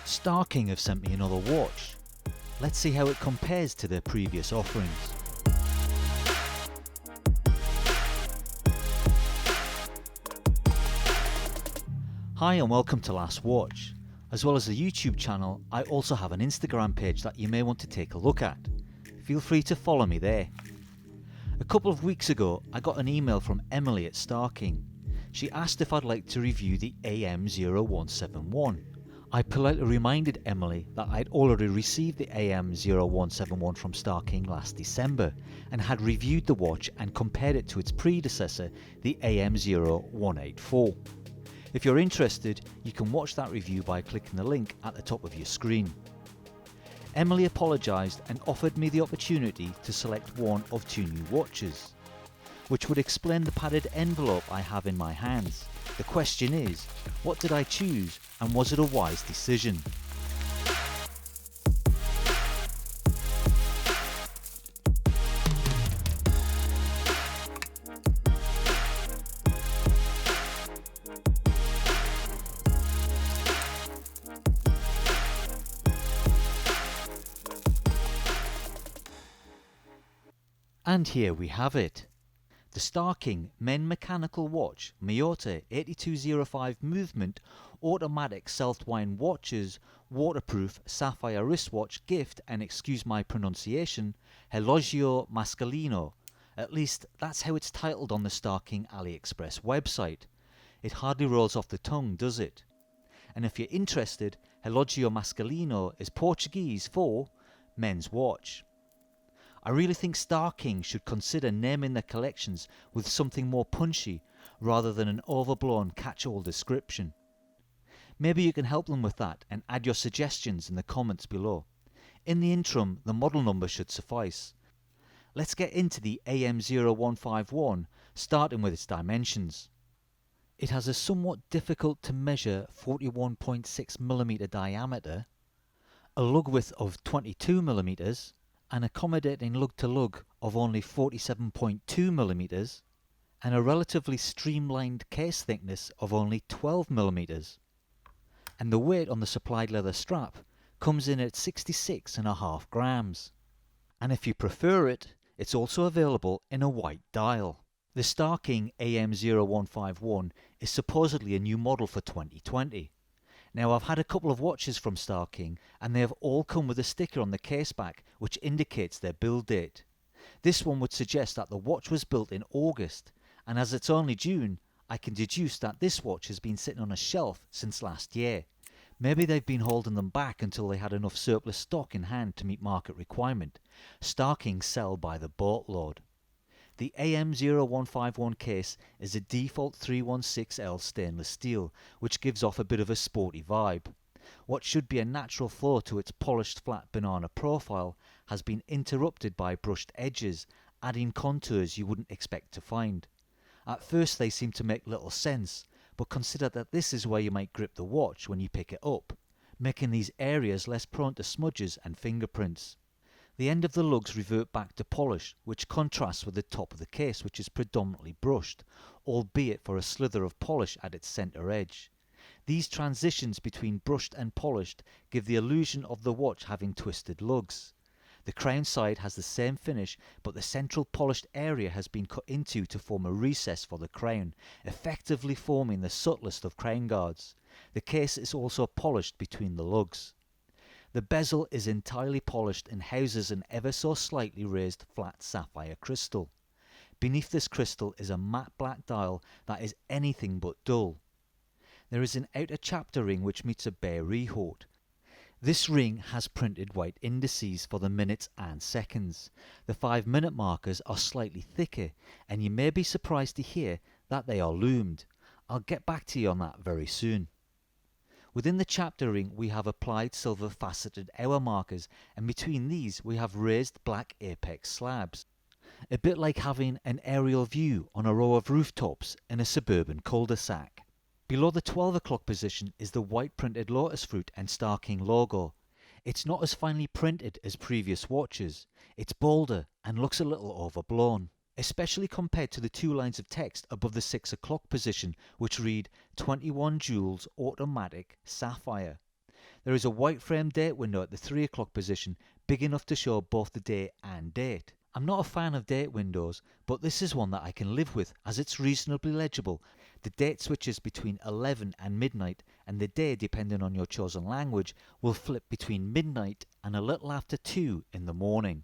Starking have sent me another watch. Let's see how it compares to their previous offerings. Hi and welcome to Last Watch. As well as a YouTube channel, I also have an Instagram page that you may want to take a look at. Feel free to follow me there. A couple of weeks ago, I got an email from Emily at Starking. She asked if I'd like to review the AM0171. I politely reminded Emily that I'd already received the AM0171 from Starking last December and had reviewed the watch and compared it to its predecessor, the AM0184. If you're interested, you can watch that review by clicking the link at the top of your screen. Emily apologised and offered me the opportunity to select one of two new watches, which would explain the padded envelope I have in my hands. The question is, what did I choose and was it a wise decision? And here we have it. The Starking Men Mechanical Watch Miyota 8205 Movement Automatic Self-Wind Watches Waterproof Sapphire Wristwatch Gift, and excuse my pronunciation, Elogio Mascalino. At least that's how it's titled on the Starking Aliexpress website. It hardly rolls off the tongue, does it? And if you're interested, Elogio Mascalino is Portuguese for men's watch. I really think Starking should consider naming their collections with something more punchy rather than an overblown catch-all description. Maybe you can help them with that and add your suggestions in the comments below. In the interim, the model number should suffice. Let's get into the AM0151, starting with its dimensions. It has a somewhat difficult to measure 41.6mm diameter, a lug width of 22mm, an accommodating lug-to-lug of only 47.2mm, and a relatively streamlined case thickness of only 12mm. And the weight on the supplied leather strap comes in at 66.5 grams. And if you prefer it, it's also available in a white dial. The Starking AM0151 is supposedly a new model for 2020. Now, I've had a couple of watches from Starking and they have all come with a sticker on the case back which indicates their build date. This one would suggest that the watch was built in August, and as it's only June, I can deduce that this watch has been sitting on a shelf since last year. Maybe they've been holding them back until they had enough surplus stock in hand to meet market requirement. Starking sell by the boatload. The AM0151 case is a default 316L stainless steel, which gives off a bit of a sporty vibe. What should be a natural flow to its polished flat banana profile has been interrupted by brushed edges, adding contours you wouldn't expect to find. At first they seem to make little sense, but consider that this is where you might grip the watch when you pick it up, making these areas less prone to smudges and fingerprints. The end of the lugs revert back to polish, which contrasts with the top of the case, which is predominantly brushed, albeit for a slither of polish at its centre edge. These transitions between brushed and polished give the illusion of the watch having twisted lugs. The crown side has the same finish, but the central polished area has been cut into to form a recess for the crown, effectively forming the subtlest of crown guards. The case is also polished between the lugs. The bezel is entirely polished and houses an ever so slightly raised flat sapphire crystal. Beneath this crystal is a matte black dial that is anything but dull. There is an outer chapter ring which meets a bare rehaut. This ring has printed white indices for the minutes and seconds. The 5-minute markers are slightly thicker, and you may be surprised to hear that they are loomed. I'll get back to you on that very soon. Within the chapter ring we have applied silver faceted hour markers, and between these we have raised black apex slabs. A bit like having an aerial view on a row of rooftops in a suburban cul-de-sac. Below the 12 o'clock position is the white printed lotus fruit and Starking logo. It's not as finely printed as previous watches. It's bolder and looks a little overblown, especially compared to the two lines of text above the 6 o'clock position which read 21 joules automatic sapphire. There is a white frame date window at the 3 o'clock position, big enough to show both the day and date. I'm not a fan of date windows, but this is one that I can live with as it's reasonably legible. The date switches between 11 and midnight, and the day, depending on your chosen language, will flip between midnight and a little after 2 in the morning.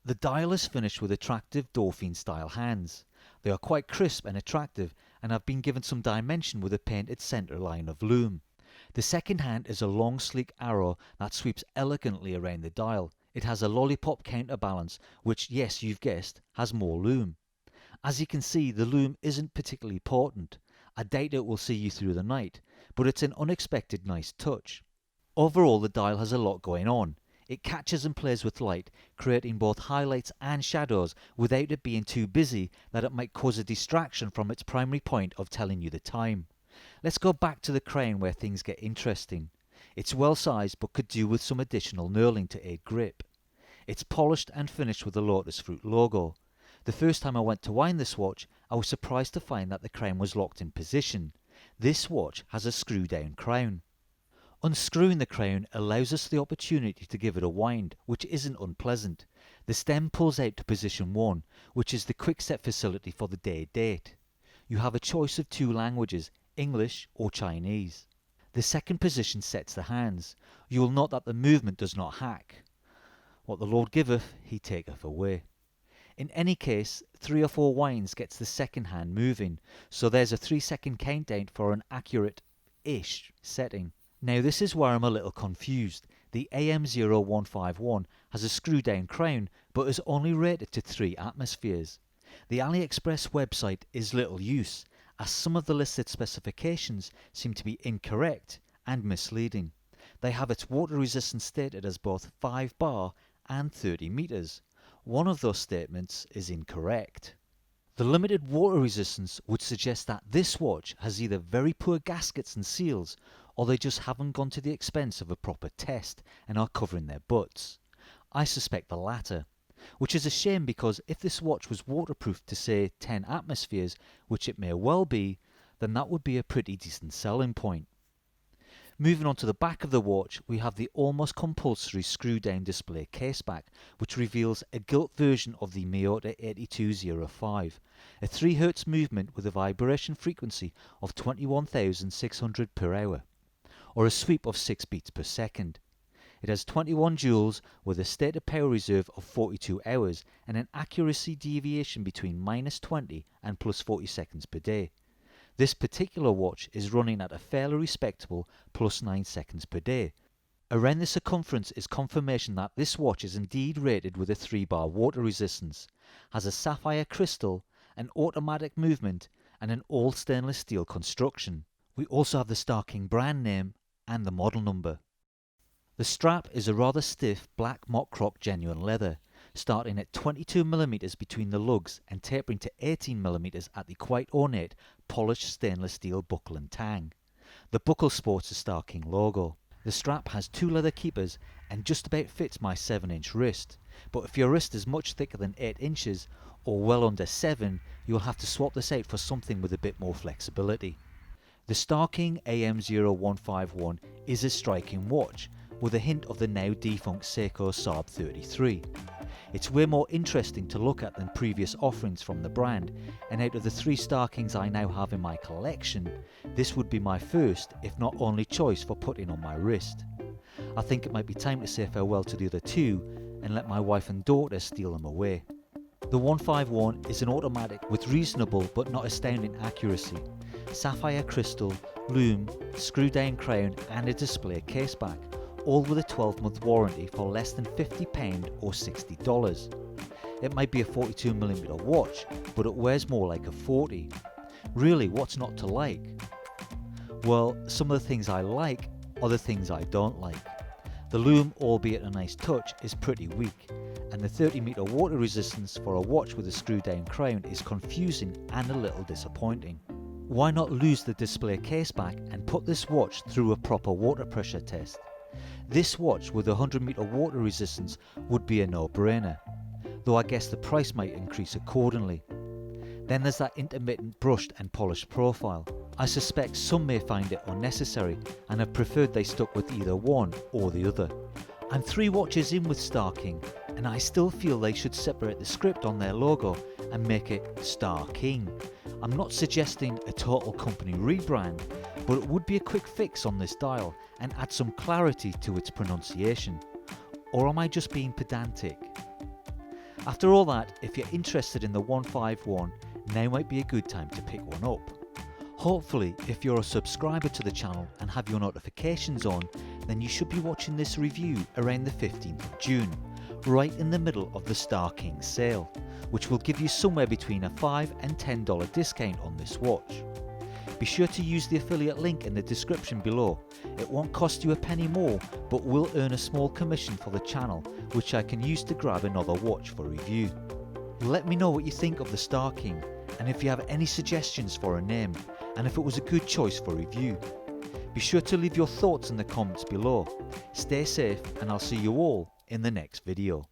The dial is finished with attractive Dauphine-style hands. They are quite crisp and attractive, and have been given some dimension with a painted centre line of loom. The second hand is a long sleek arrow that sweeps elegantly around the dial. It has a lollipop counterbalance, which, yes, you've guessed, has more loom. As you can see, the loom isn't particularly potent. I doubt it will see you through the night, but it's an unexpected nice touch. Overall, the dial has a lot going on. It catches and plays with light, creating both highlights and shadows without it being too busy that it might cause a distraction from its primary point of telling you the time. Let's go back to the crown where things get interesting. It's well sized but could do with some additional knurling to aid grip. It's polished and finished with a lotus fruit logo. The first time I went to wind this watch, I was surprised to find that the crown was locked in position. This watch has a screw down crown. Unscrewing the crown allows us the opportunity to give it a wind, which isn't unpleasant. The stem pulls out to position 1, which is the quick set facility for the day date. You have a choice of 2 languages, English or Chinese. The second position sets the hands. You will note that the movement does not hack. What the Lord giveth, he taketh away. In any case, 3 or 4 winds gets the second hand moving, so there's a 3-second countdown for an accurate-ish setting. Now this is where I'm a little confused. The AM0151 has a screw down crown, but is only rated to 3 atmospheres. The Aliexpress website is little use, as some of the listed specifications seem to be incorrect and misleading. They have its water resistance stated as both 5 bar and 30 meters. One of those statements is incorrect. The limited water resistance would suggest that this watch has either very poor gaskets and seals, or they just haven't gone to the expense of a proper test and are covering their butts. I suspect the latter, which is a shame because if this watch was waterproof to say 10 atmospheres, which it may well be, then that would be a pretty decent selling point. Moving on to the back of the watch, we have the almost compulsory screw-down display caseback, which reveals a gilt version of the Miyota 8205, a 3 Hz movement with a vibration frequency of 21,600 per hour, or a sweep of 6 beats per second. It has 21 joules with a stated power reserve of 42 hours and an accuracy deviation between -20 and +40 seconds per day. This particular watch is running at a fairly respectable +9 seconds per day. Around the circumference is confirmation that this watch is indeed rated with a 3 bar water resistance, has a sapphire crystal, an automatic movement and an all stainless steel construction. We also have the Starking brand name and the model number. The strap is a rather stiff black mock croc genuine leather, starting at 22mm between the lugs and tapering to 18mm at the quite ornate polished stainless steel buckle and tang. The buckle sports a Starking logo. The strap has 2 leather keepers and just about fits my 7-inch wrist, but if your wrist is much thicker than 8 inches or well under 7, you'll have to swap this out for something with a bit more flexibility. The Starking AM0151 is a striking watch, with a hint of the now defunct Seiko Saab 33. It's way more interesting to look at than previous offerings from the brand, and out of the 3 Starkings I now have in my collection, this would be my first, if not only choice for putting on my wrist. I think it might be time to say farewell to the other 2 and let my wife and daughter steal them away. The 151 is an automatic with reasonable but not astounding accuracy, sapphire crystal, loom, screw down crown and a display caseback, all with a 12-month warranty for less than £50 or $60. It might be a 42mm watch, but it wears more like a 40. Really, what's not to like? Well, some of the things I like are the things I don't like. The loom, albeit a nice touch, is pretty weak, and the 30-meter water resistance for a watch with a screw-down crown is confusing and a little disappointing. Why not lose the display caseback and put this watch through a proper water pressure test? This watch with a 100-meter water resistance would be a no-brainer, though I guess the price might increase accordingly. Then there's that intermittent brushed and polished profile. I suspect some may find it unnecessary and have preferred they stuck with either one or the other. I'm 3 watches in with Starking and I still feel they should separate the script on their logo and make it Starking. I'm not suggesting a total company rebrand, but it would be a quick fix on this dial and add some clarity to its pronunciation. Or am I just being pedantic? After all that, if you're interested in the 151, now might be a good time to pick one up. Hopefully, if you're a subscriber to the channel and have your notifications on, then you should be watching this review around the 15th of June, right in the middle of the Starking sale, which will give you somewhere between a $5 and $10 discount on this watch. Be sure to use the affiliate link in the description below. It won't cost you a penny more, but will earn a small commission for the channel, which I can use to grab another watch for review. Let me know what you think of the Starking, and if you have any suggestions for a name, and if it was a good choice for review. Be sure to leave your thoughts in the comments below. Stay safe, and I'll see you all in the next video.